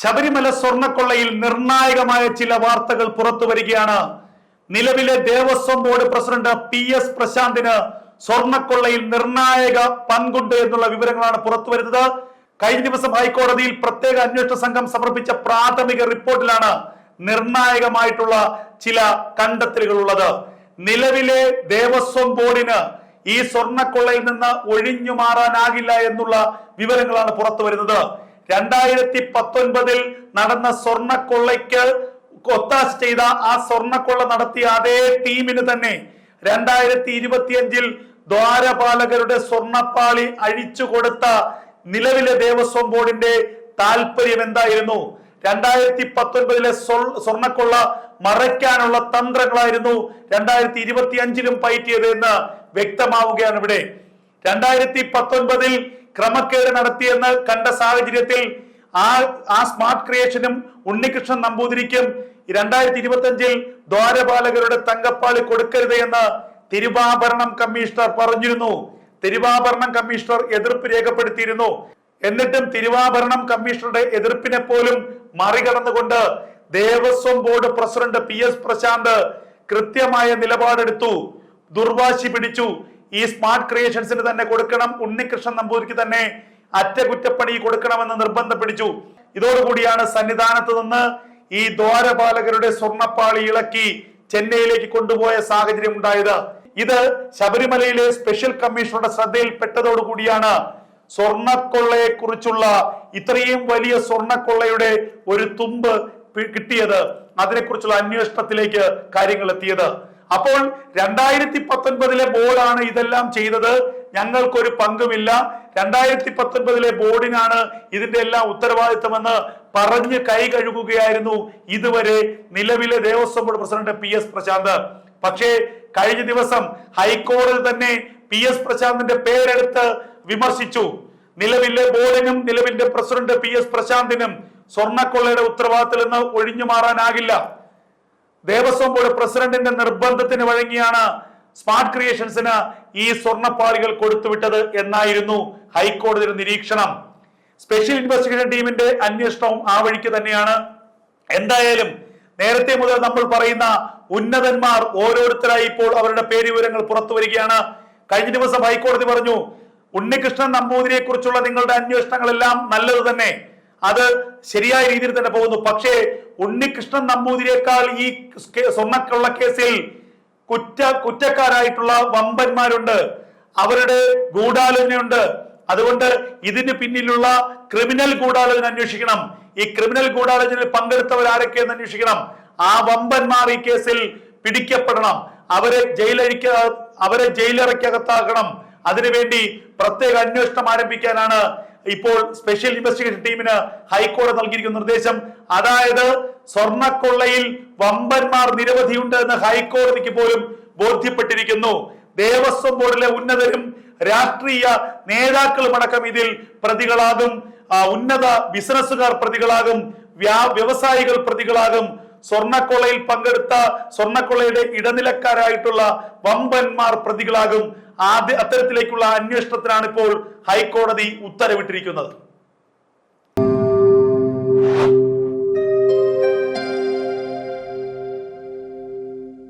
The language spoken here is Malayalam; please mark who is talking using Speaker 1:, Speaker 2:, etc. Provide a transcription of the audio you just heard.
Speaker 1: ശബരിമല സ്വർണ്ണക്കൊള്ളയിൽ നിർണായകമായ ചില വാർത്തകൾ പുറത്തു വരികയാണ്. നിലവിലെ ദേവസ്വം ബോർഡ് പ്രസിഡന്റ് PS പ്രശാന്തിന് സ്വർണ്ണക്കൊള്ളയിൽ നിർണായക പങ്കുണ്ട് എന്നുള്ള വിവരങ്ങളാണ് പുറത്തു വരുന്നത്. കഴിഞ്ഞ ദിവസം ഹൈക്കോടതിയിൽ പ്രത്യേക അന്വേഷണ സംഘം സമർപ്പിച്ച പ്രാഥമിക റിപ്പോർട്ടിലാണ് നിർണായകമായിട്ടുള്ള ചില കണ്ടെത്തലുകൾ ഉള്ളത്. നിലവിലെ ദേവസ്വം ബോർഡിന് ഈ സ്വർണ്ണക്കൊള്ളയിൽ നിന്ന് ഒഴിഞ്ഞു മാറാനാകില്ല എന്നുള്ള വിവരങ്ങളാണ് പുറത്തു വരുന്നത്. 2019 നടന്ന സ്വർണ്ണക്കൊള്ളയ്ക്ക് ഒത്താശ ചെയ്ത ആ സ്വർണ്ണക്കൊള്ള നടത്തിയ അതേ ടീമിന് തന്നെ 2025 ദ്വാരപാലകരുടെ സ്വർണ്ണപ്പാളി അഴിച്ചു കൊടുത്ത നിലവിലെ ദേവസ്വം ബോർഡിന്റെ താല്പര്യം എന്തായിരുന്നു? 2019 സ്വർണ്ണക്കൊള്ള മറയ്ക്കാനുള്ള തന്ത്രങ്ങളായിരുന്നു 2025 പയറ്റിയത് എന്ന് വ്യക്തമാവുകയാണ്. ഇവിടെ 2019 ക്രമക്കേട് നടത്തിയെന്ന് കണ്ട സാഹചര്യത്തിൽ ആ സ്മാർട്ട് ക്രിയേഷനും ഉണ്ണികൃഷ്ണൻ നമ്പൂതിരിക്കും 2025 ദ്വാരപാലകരുടെ തങ്കപ്പാളി കൊടുക്കരുത് എന്ന് തിരുവാഭരണം കമ്മീഷണർ പറഞ്ഞിരുന്നു. തിരുവാഭരണം കമ്മീഷണർ എതിർപ്പ് രേഖപ്പെടുത്തിയിരുന്നു. എന്നിട്ടും തിരുവാഭരണം കമ്മീഷണറുടെ എതിർപ്പിനെ പോലും മറികടന്നുകൊണ്ട് Devaswom board president PS Prashanth കൃത്യമായ നിലപാടെടുത്തു. ദുർവാശി പിടിച്ചു. ഈ സ്മാർട്ട് ക്രിയേഷൻസിന് തന്നെ കൊടുക്കണം, ഉണ്ണികൃഷ്ണൻ നമ്പൂതിരിക്ക് തന്നെ അറ്റകുറ്റപ്പണി കൊടുക്കണമെന്ന് നിർബന്ധം പിടിച്ചു. ഇതോടുകൂടിയാണ് സന്നിധാനത്ത് നിന്ന് ഈ ദ്വാരപാലകരുടെ സ്വർണ്ണപ്പാളി ഇളക്കി ചെന്നൈയിലേക്ക് കൊണ്ടുപോയ സാഹചര്യം ഉണ്ടായത്. ഇത് ശബരിമലയിലെ സ്പെഷ്യൽ കമ്മീഷണറുടെ ശ്രദ്ധയിൽപ്പെട്ടതോടുകൂടിയാണ് സ്വർണ്ണക്കൊള്ളയെ കുറിച്ചുള്ള ഇത്രയും വലിയ സ്വർണ്ണക്കൊള്ളയുടെ ഒരു തുമ്പ് കിട്ടിയത്. അതിനെക്കുറിച്ചുള്ള അന്വേഷണത്തിലേക്ക് കാര്യങ്ങൾ എത്തിയത്. അപ്പോൾ 2019 ബോർഡാണ് ഇതെല്ലാം ചെയ്തത്, ഞങ്ങൾക്കൊരു പങ്കുമില്ല, 2019 ബോർഡിനാണ് ഇതിന്റെ എല്ലാം ഉത്തരവാദിത്തമെന്ന് പറഞ്ഞ് കൈ കഴുകുകയായിരുന്നു ഇതുവരെ നിലവിലെ Devaswom board president PS Prashanth. പക്ഷേ കഴിഞ്ഞ ദിവസം ഹൈക്കോടതി തന്നെ PS പ്രശാന്തിന്റെ പേരെടുത്ത് വിമർശിച്ചു. നിലവിലെ ബോർഡിനും നിലവിലെ പ്രസിഡന്റ് PS പ്രശാന്തിനും സ്വർണ്ണക്കൊള്ളയുടെ ഉത്തരവാദിത്തത്തിൽ നിന്ന് ഒഴിഞ്ഞു മാറാനാകില്ല. ദേവസ്വം ബോർഡ് പ്രസിഡന്റിന്റെ നിർബന്ധത്തിന് വഴങ്ങിയാണ് സ്മാർട്ട് ക്രിയേഷൻസിന് ഈ സ്വർണ്ണപ്പാളികൾ കൊടുത്തുവിട്ടത് എന്നായിരുന്നു ഹൈക്കോടതിയുടെ നിരീക്ഷണം. സ്പെഷ്യൽ ഇൻവെസ്റ്റിഗേഷൻ ടീമിന്റെ അന്വേഷണവും ആ വഴിക്ക് തന്നെയാണ്. എന്തായാലും നേരത്തെ മുതൽ നമ്മൾ പറയുന്ന ഉന്നതന്മാർ ഓരോരുത്തരായി ഇപ്പോൾ അവരുടെ പേര് വിവരങ്ങൾ പുറത്തു വരികയാണ്. കഴിഞ്ഞ ദിവസം ഹൈക്കോടതി പറഞ്ഞു, ഉണ്ണികൃഷ്ണൻ നമ്പൂതിരിയെ കുറിച്ചുള്ള നിങ്ങളുടെ അന്വേഷണങ്ങളെല്ലാം നല്ലത് തന്നെ, അത് ശരിയായ രീതിയിൽ തന്നെ പോകുന്നു. പക്ഷേ ഉണ്ണികൃഷ്ണൻ നമ്പൂതിരിയേക്കാൾ ഈ സ്വർണ്ണക്കൊള്ള കേസിൽ കുറ്റക്കാരായിട്ടുള്ള വമ്പന്മാരുണ്ട്, അവരുടെ ഗൂഢാലോചനയുണ്ട്. അതുകൊണ്ട് ഇതിന് പിന്നിലുള്ള ക്രിമിനൽ ഗൂഢാലോചന അന്വേഷിക്കണം. ഈ ക്രിമിനൽ ഗൂഢാലോചനയിൽ പങ്കെടുത്തവർ ആരൊക്കെയെന്ന് അന്വേഷിക്കണം. ആ വമ്പന്മാർ ഈ കേസിൽ പിടിക്കപ്പെടണം, അവരെ ജയിലറയ്ക്കകത്താക്കണം. അതിനുവേണ്ടി പ്രത്യേക അന്വേഷണം ആരംഭിക്കാനാണ് ഇപ്പോൾ സ്പെഷ്യൽ ഇൻവെസ്റ്റിഗേഷൻ ടീമിന് ഹൈക്കോടതി നൽകിയിരിക്കുന്ന നിർദ്ദേശം. അതായത് സ്വർണ്ണക്കൊള്ളയിൽ വമ്പന്മാർ നിരവധിയുണ്ട് എന്ന് ഹൈക്കോടതിക്ക് പോലും ബോധ്യപ്പെട്ടിരിക്കുന്നു. ദേവസ്വം ബോർഡിലെ ഉന്നതരും രാഷ്ട്രീയ നേതാക്കളും അടക്കം ഇതിൽ പ്രതികളാകും, ഉന്നത ബിസിനസ്സുകാർ പ്രതികളാകും, വ്യവസായികൾ പ്രതികളാകും, സ്വർണ്ണക്കൊള്ളയിൽ പങ്കെടുത്ത സ്വർണ്ണക്കൊള്ളയുടെ ഇടനിലക്കാരായിട്ടുള്ള വമ്പന്മാർ പ്രതികളാകും. അത്തരത്തിലേക്കുള്ള അന്വേഷണത്തിനാണ് ഇപ്പോൾ ഹൈക്കോടതി ഉത്തരവിട്ടിരിക്കുന്നത്.